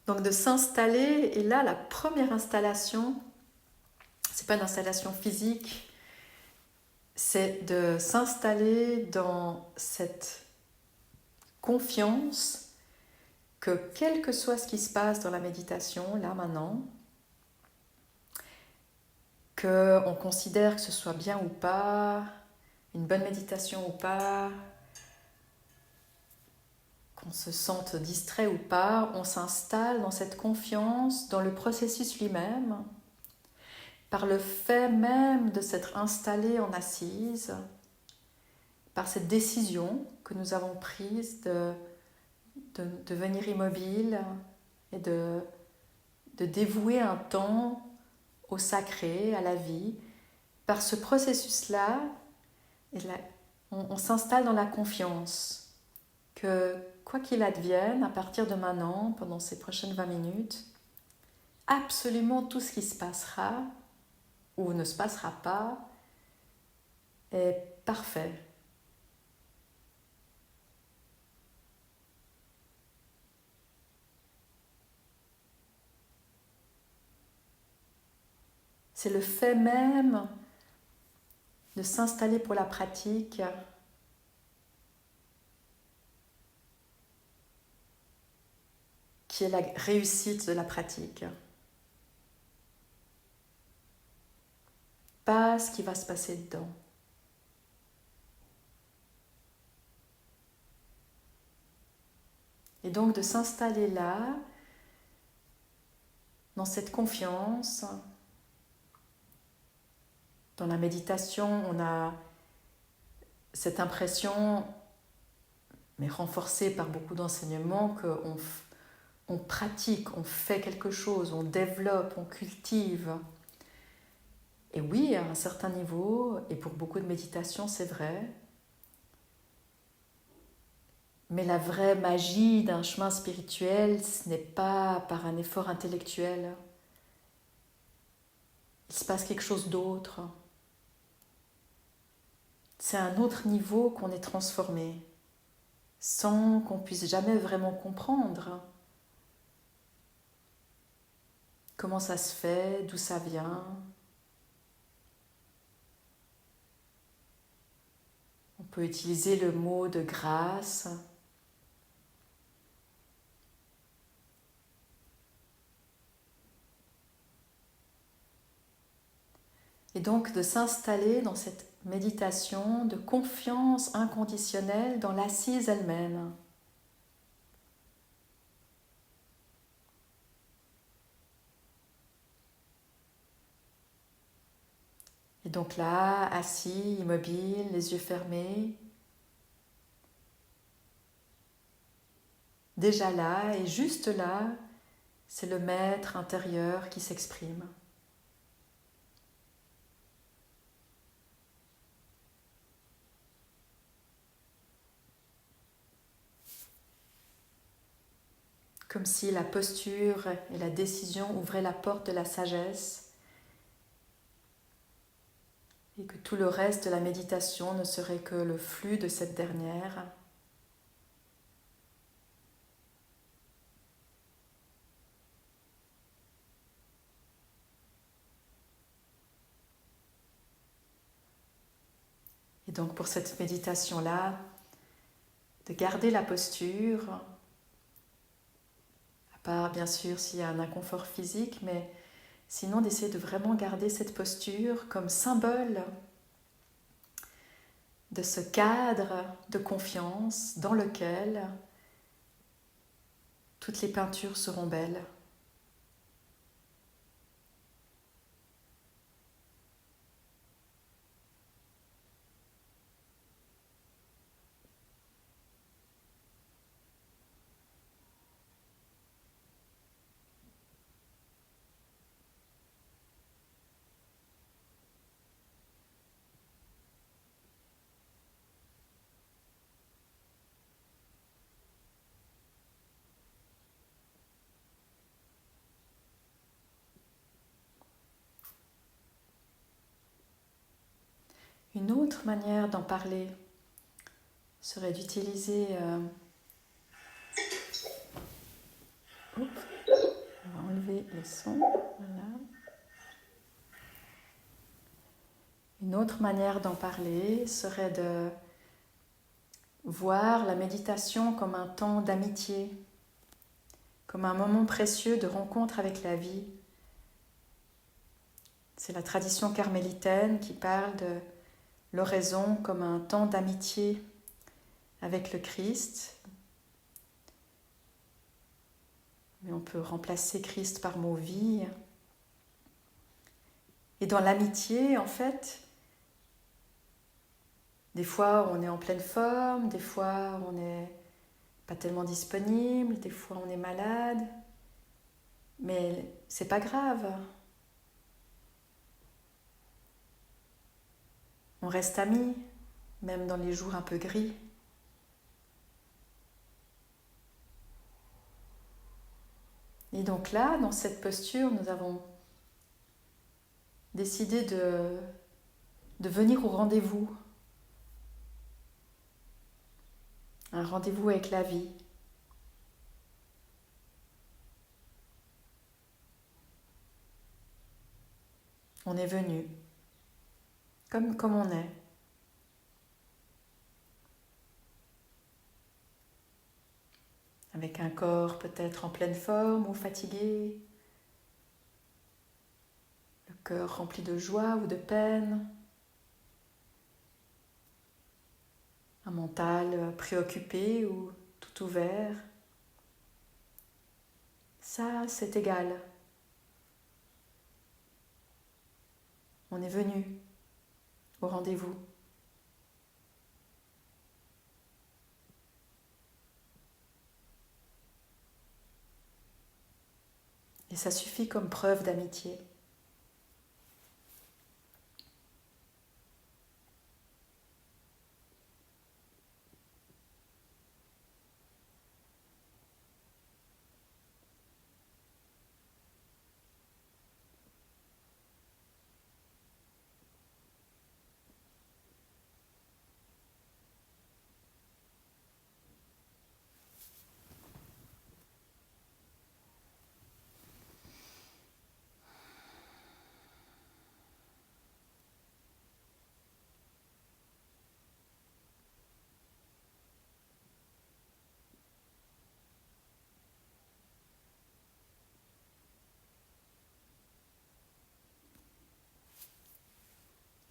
Donc de s'installer, et là la première installation, c'est pas une installation physique, c'est de s'installer dans cette confiance que quel que soit ce qui se passe dans la méditation, là maintenant, qu'on considère que ce soit bien ou pas, une bonne méditation ou pas, qu'on se sente distrait ou pas, on s'installe dans cette confiance, dans le processus lui-même, par le fait même de s'être installé en assise, par cette décision que nous avons prise de devenir immobile et de dévouer un temps au sacré, à la vie. Par ce processus-là, on s'installe dans la confiance que quoi qu'il advienne, à partir de maintenant, pendant ces prochaines 20 minutes, absolument tout ce qui se passera ou ne se passera pas est parfait. C'est le fait même de s'installer pour la pratique qui est la réussite de la pratique. Pas ce qui va se passer dedans. Et donc de s'installer là, dans cette confiance. Dans la méditation, on a cette impression, mais renforcée par beaucoup d'enseignements, qu'on pratique, on fait quelque chose, on développe, on cultive. Et oui, à un certain niveau, et pour beaucoup de méditations, c'est vrai. Mais la vraie magie d'un chemin spirituel, ce n'est pas par un effort intellectuel. Il se passe quelque chose d'autre. C'est à un autre niveau qu'on est transformé, sans qu'on puisse jamais vraiment comprendre comment ça se fait, d'où ça vient. On peut utiliser le mot de grâce. Et donc de s'installer dans cette méditation de confiance inconditionnelle dans l'assise elle-même. Et donc là, assis, immobile, les yeux fermés, déjà là et juste là, c'est le maître intérieur qui s'exprime. Comme si la posture et la décision ouvraient la porte de la sagesse et que tout le reste de la méditation ne serait que le flux de cette dernière. Et donc pour cette méditation-là, de garder la posture, à part bien sûr s'il y a un inconfort physique, mais sinon d'essayer de vraiment garder cette posture comme symbole de ce cadre de confiance dans lequel toutes les peintures seront belles. Une autre manière d'en parler serait d'utiliser baisser les sons. Voilà. Une autre manière d'en parler serait de voir la méditation comme un temps d'amitié, comme un moment précieux de rencontre avec la vie. C'est la tradition carmélitaine qui parle de l'oraison comme un temps d'amitié avec le Christ. Mais on peut remplacer Christ par mot vie. Et dans l'amitié, en fait, des fois on est en pleine forme, des fois on n'est pas tellement disponible, des fois on est malade. Mais c'est pas grave. On reste amis, même dans les jours un peu gris. Et donc là, dans cette posture, nous avons décidé de venir au rendez-vous. Un rendez-vous avec la vie. On est venu, comme on est. Avec un corps peut-être en pleine forme ou fatigué, le cœur rempli de joie ou de peine, un mental préoccupé ou tout ouvert. Ça, c'est égal. On est venu au rendez-vous. Et ça suffit comme preuve d'amitié.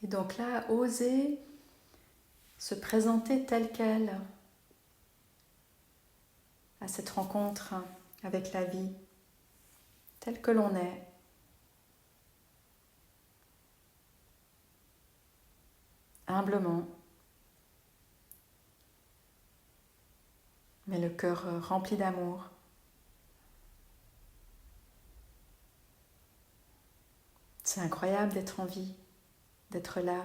Et donc là, oser se présenter tel quel à cette rencontre avec la vie, tel que l'on est. Humblement, mais le cœur rempli d'amour. C'est incroyable d'être en vie, d'être là.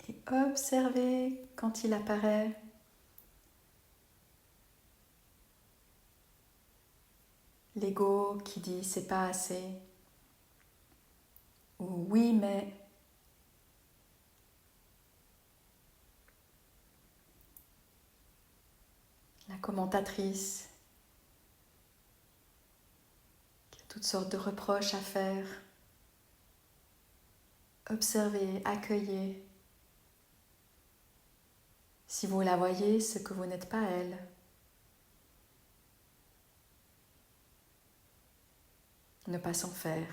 Et observez quand il apparaît. L'ego qui dit c'est pas assez, ou oui mais, la commentatrice qui a toutes sortes de reproches à faire. Observez, accueillez. Si vous la voyez, c'est que vous n'êtes pas elle. Ne pas s'en faire.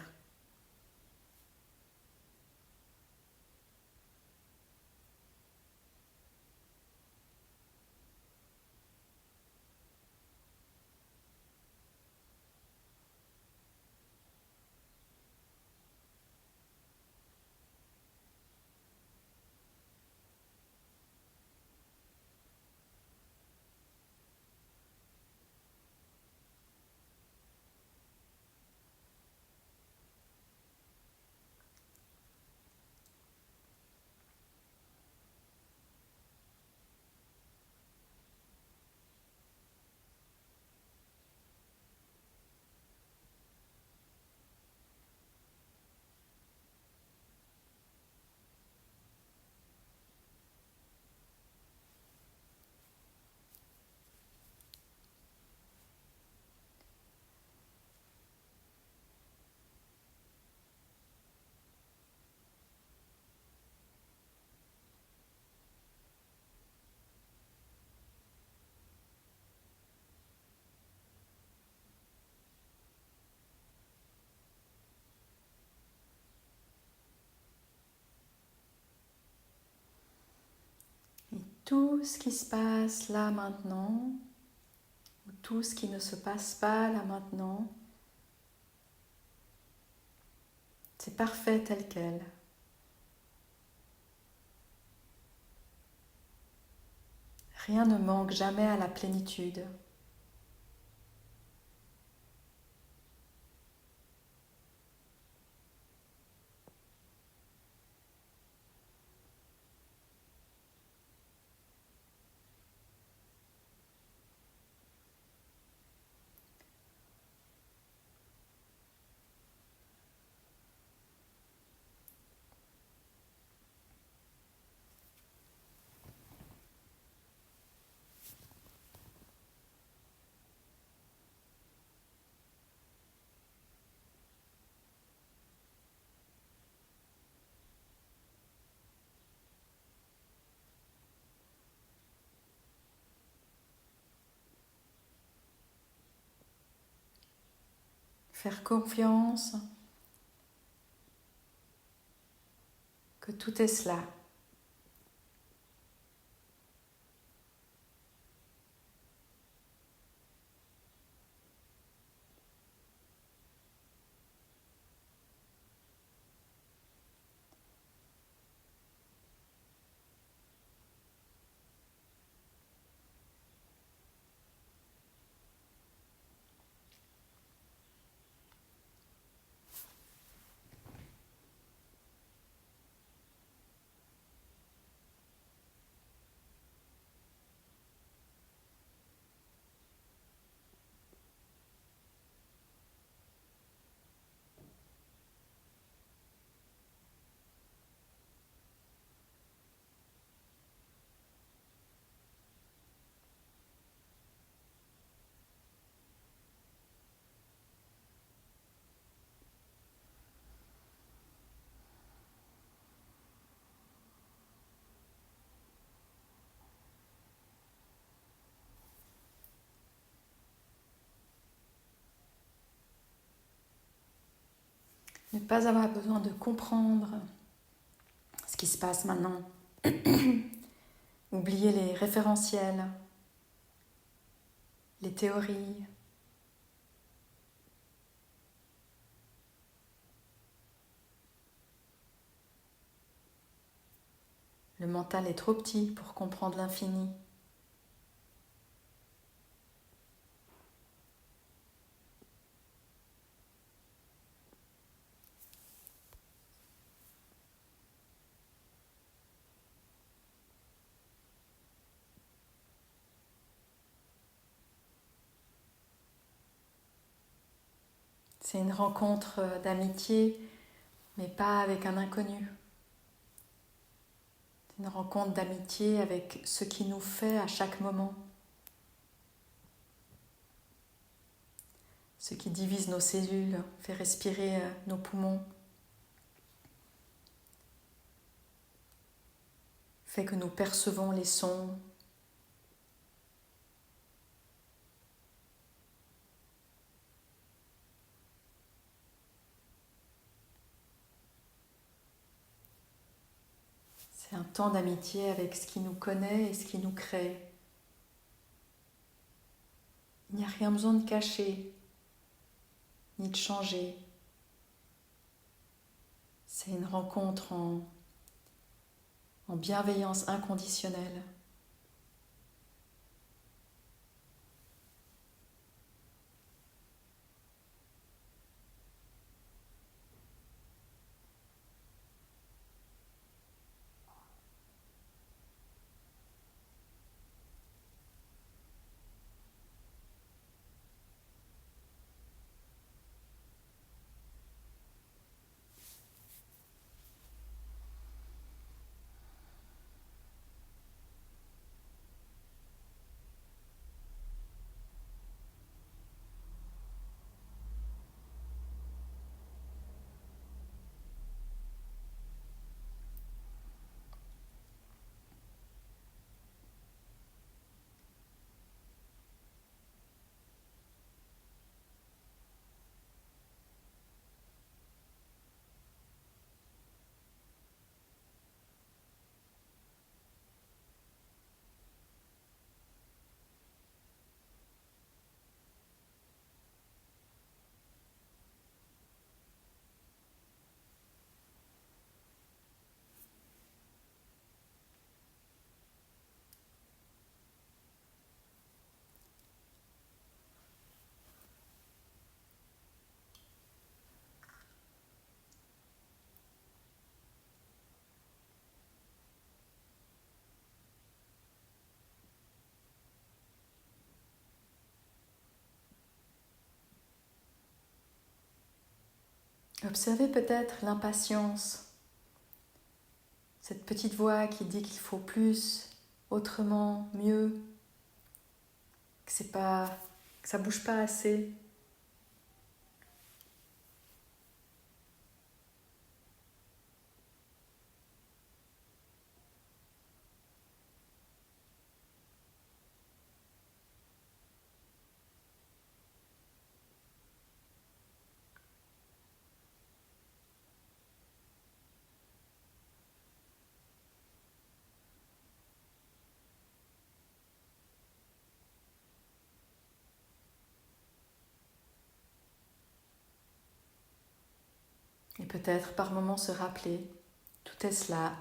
tout ce qui se passe là maintenant, ou tout ce qui ne se passe pas là maintenant, c'est parfait tel quel. Rien ne manque jamais à la plénitude. Faire confiance que tout est cela. Ne pas avoir besoin de comprendre ce qui se passe maintenant. Oublier les référentiels, les théories. Le mental est trop petit pour comprendre l'infini. C'est une rencontre d'amitié, mais pas avec un inconnu. C'est une rencontre d'amitié avec ce qui nous fait à chaque moment. Ce qui divise nos cellules, fait respirer nos poumons, fait que nous percevons les sons. C'est un temps d'amitié avec ce qui nous connaît et ce qui nous crée. Il n'y a rien besoin de cacher, ni de changer. C'est une rencontre en bienveillance inconditionnelle. Observez peut-être l'impatience, cette petite voix qui dit qu'il faut plus, autrement, mieux, que ça bouge pas assez. Et peut-être par moments se rappeler, tout est cela.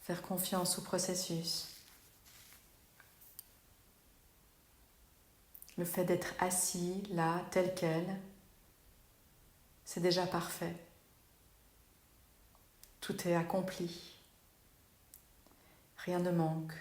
Faire confiance au processus. Le fait d'être assis là, tel quel, c'est déjà parfait. Tout est accompli. Rien ne manque.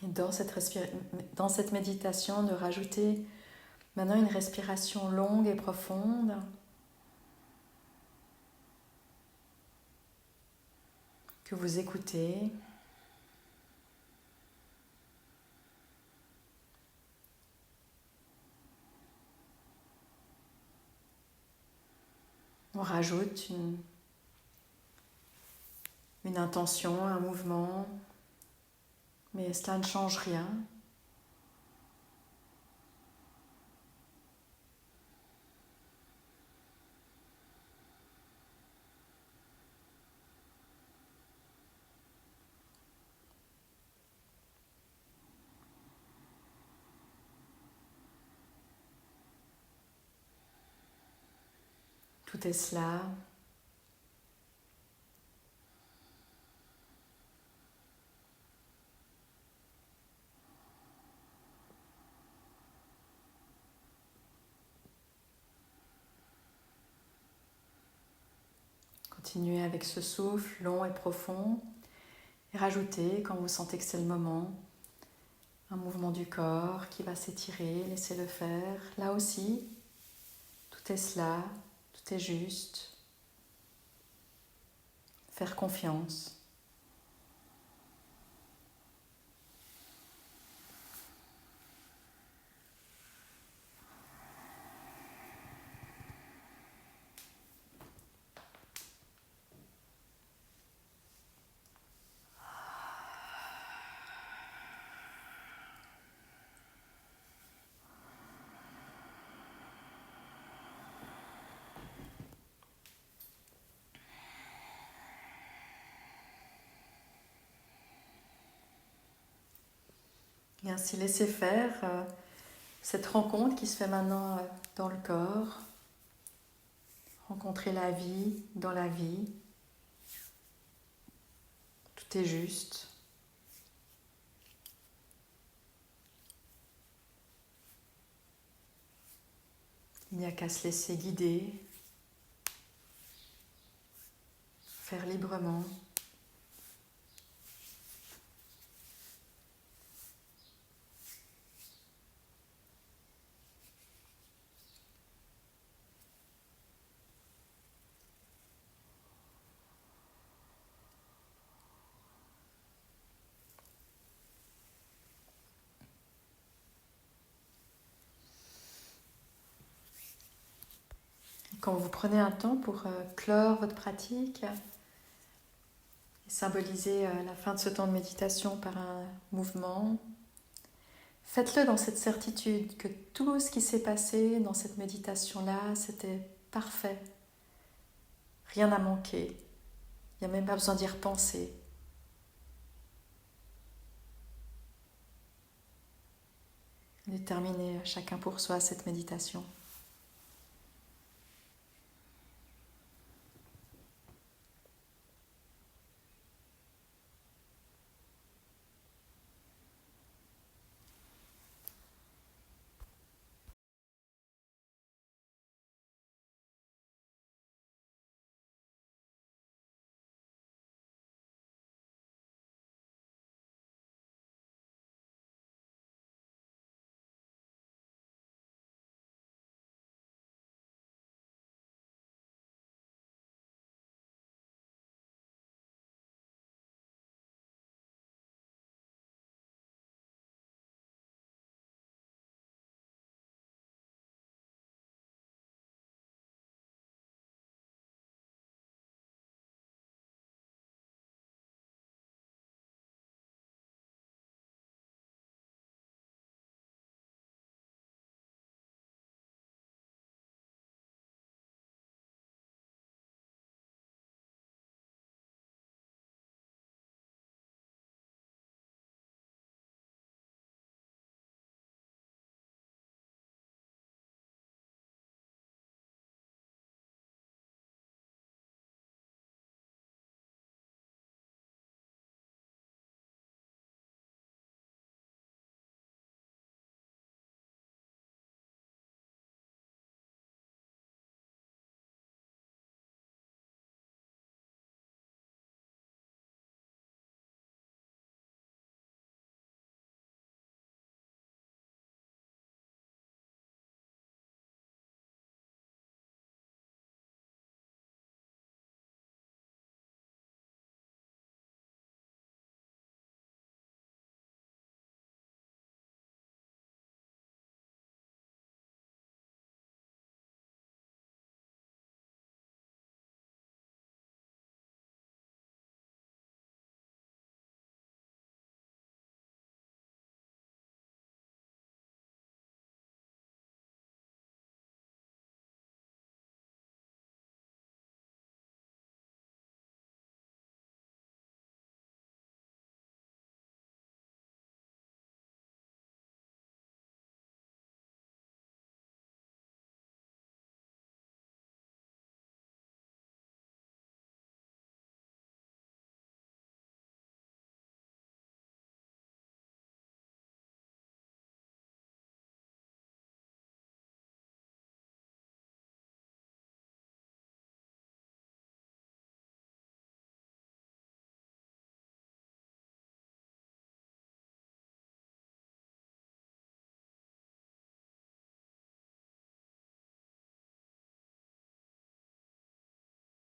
Et dans cette méditation, de rajouter maintenant une respiration longue et profonde. Que vous écoutez. On rajoute une intention, un mouvement, mais cela ne change rien. Tout est cela. Continuez avec ce souffle long et profond et rajoutez, quand vous sentez que c'est le moment, un mouvement du corps qui va s'étirer, laissez-le faire. Là aussi, tout est cela, tout est juste. Faire confiance. Et ainsi laisser faire cette rencontre qui se fait maintenant dans le corps. Rencontrer la vie dans la vie. Tout est juste. Il n'y a qu'à se laisser guider, faire librement. Quand vous prenez un temps pour clore votre pratique et symboliser la fin de ce temps de méditation par un mouvement, faites-le dans cette certitude que tout ce qui s'est passé dans cette méditation-là, c'était parfait. Rien n'a manqué. Il n'y a même pas besoin d'y repenser. On est terminé chacun pour soi cette méditation.